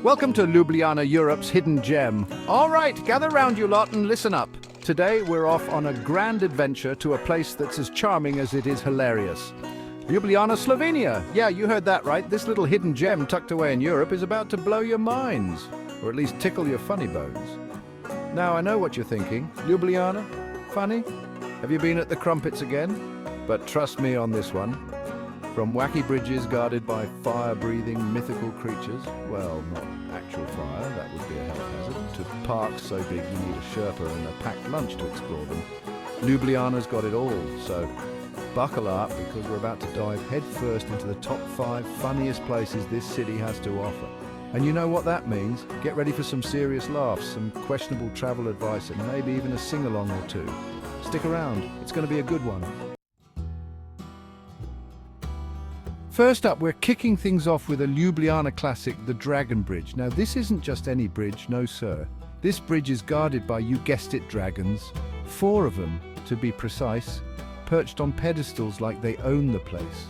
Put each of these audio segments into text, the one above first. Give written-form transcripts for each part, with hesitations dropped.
Welcome to Ljubljana, Europe's hidden gem. All right, gather round you lot and listen up. Today we're off on a grand adventure to a place that's as charming as it is hilarious. Ljubljana, Slovenia. Yeah, you heard that right. This little hidden gem tucked away in Europe is about to blow your minds, or at least tickle your funny bones. Now, I know what you're thinking. Ljubljana? Funny? Have you been at the crumpets again? But trust me on this one. From wacky bridges guarded by fire-breathing mythical creatures, well, not actual fire, that would be a health hazard, to parks so big you need a Sherpa and a packed lunch to explore them, Ljubljana's got it all, so buckle up because we're about to dive headfirst into the top 5 funniest places this city has to offer. And you know what that means? Get ready for some serious laughs, some questionable travel advice, and maybe even a sing-along or two. Stick around, it's going to be a good one. First up, we're kicking things off with a Ljubljana classic, the Dragon Bridge. Now, this isn't just any bridge, no sir. This bridge is guarded by, you guessed it, dragons. 4 of them, to be precise, perched on pedestals like they own the place.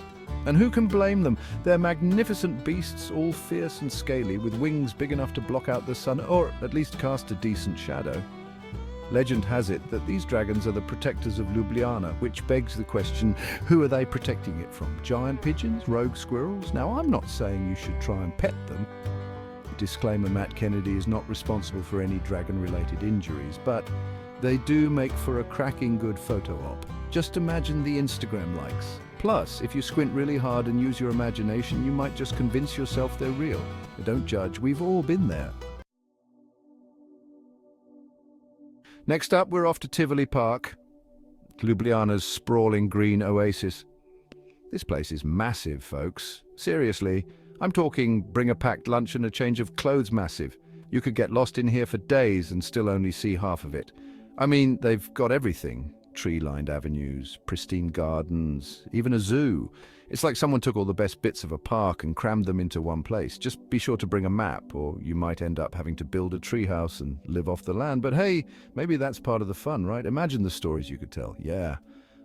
And who can blame them? They're magnificent beasts, all fierce and scaly, with wings big enough to block out the sun, or at least cast a decent shadow. Legend has it that these dragons are the protectors of Ljubljana, which begs the question, who are they protecting it from? Giant pigeons? Rogue squirrels? Now, I'm not saying you should try and pet them. Disclaimer, Matt Kennedy is not responsible for any dragon-related injuries, but they do make for a cracking good photo op. Just imagine the Instagram likes. Plus, if you squint really hard and use your imagination, you might just convince yourself they're real. But don't judge, we've all been there. Next up, we're off to Tivoli Park, Ljubljana's sprawling green oasis. This place is massive, folks. Seriously, I'm talking bring a packed lunch and a change of clothes massive. You could get lost in here for days and still only see half of it. I mean, they've got everything. Tree-lined avenues, pristine gardens, even a zoo. It's like someone took all the best bits of a park and crammed them into one place. Just be sure to bring a map, or you might end up having to build a treehouse and live off the land. But hey, maybe that's part of the fun, right? Imagine the stories you could tell. Yeah,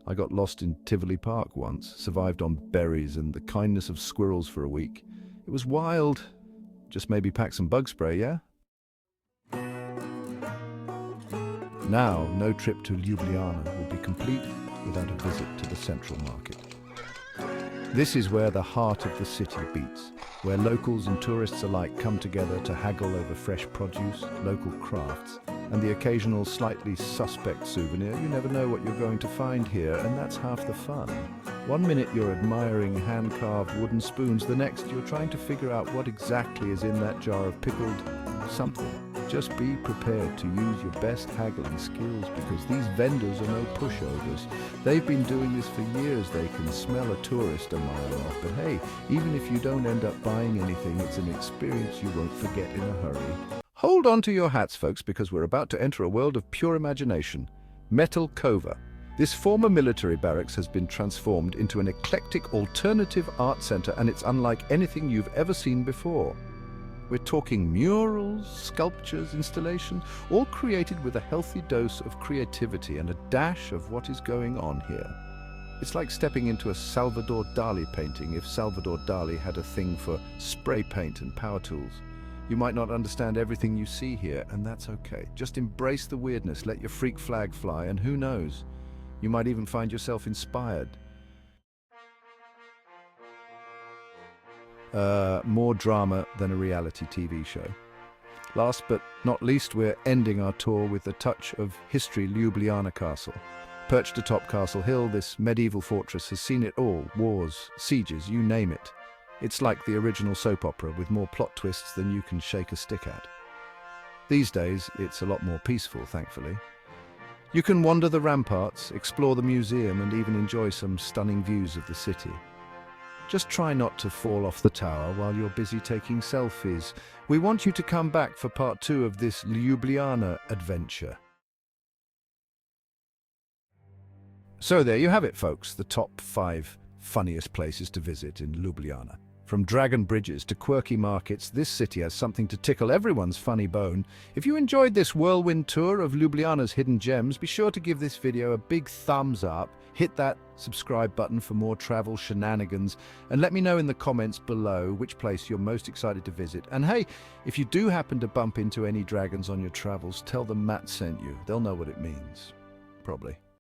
I got lost in Tivoli Park once, survived on berries and the kindness of squirrels for a week. It was wild. Just maybe pack some bug spray, yeah? Now, no trip to Ljubljana will be complete without a visit to the Central Market. This is where the heart of the city beats, where locals and tourists alike come together to haggle over fresh produce, local crafts, and the occasional slightly suspect souvenir. You never know what you're going to find here, and that's half the fun. One minute you're admiring hand-carved wooden spoons, the next you're trying to figure out what exactly is in that jar of pickled something. Just be prepared to use your best haggling skills because these vendors are no pushovers. They've been doing this for years. They can smell a tourist a mile off. But hey, even if you don't end up buying anything, it's an experience you won't forget in a hurry. Hold on to your hats, folks, because we're about to enter a world of pure imagination. Metelkova. This former military barracks has been transformed into an eclectic alternative art center, and it's unlike anything you've ever seen before. We're talking murals, sculptures, installations, all created with a healthy dose of creativity and a dash of what is going on here. It's like stepping into a Salvador Dali painting if Salvador Dali had a thing for spray paint and power tools. You might not understand everything you see here, and that's okay. Just embrace the weirdness, let your freak flag fly, and who knows, you might even find yourself inspired. More drama than a reality TV show. Last but not least, we're ending our tour with a touch of history. Ljubljana Castle. Perched atop Castle Hill, this medieval fortress has seen it all. Wars, sieges, you name it. It's like the original soap opera with more plot twists than you can shake a stick at. These days, it's a lot more peaceful, thankfully. You can wander the ramparts, explore the museum, and even enjoy some stunning views of the city. Just try not to fall off the tower while you're busy taking selfies. We want you to come back for part 2 of this Ljubljana adventure. So there you have it, folks, the top 5 funniest places to visit in Ljubljana. From dragon bridges to quirky markets, this city has something to tickle everyone's funny bone. If you enjoyed this whirlwind tour of Ljubljana's hidden gems, be sure to give this video a big thumbs up, Hit that subscribe button for more travel shenanigans, and let me know in the comments below which place you're most excited to visit. And hey, if you do happen to bump into any dragons on your travels, tell them Matt sent you. They'll know what it means. Probably.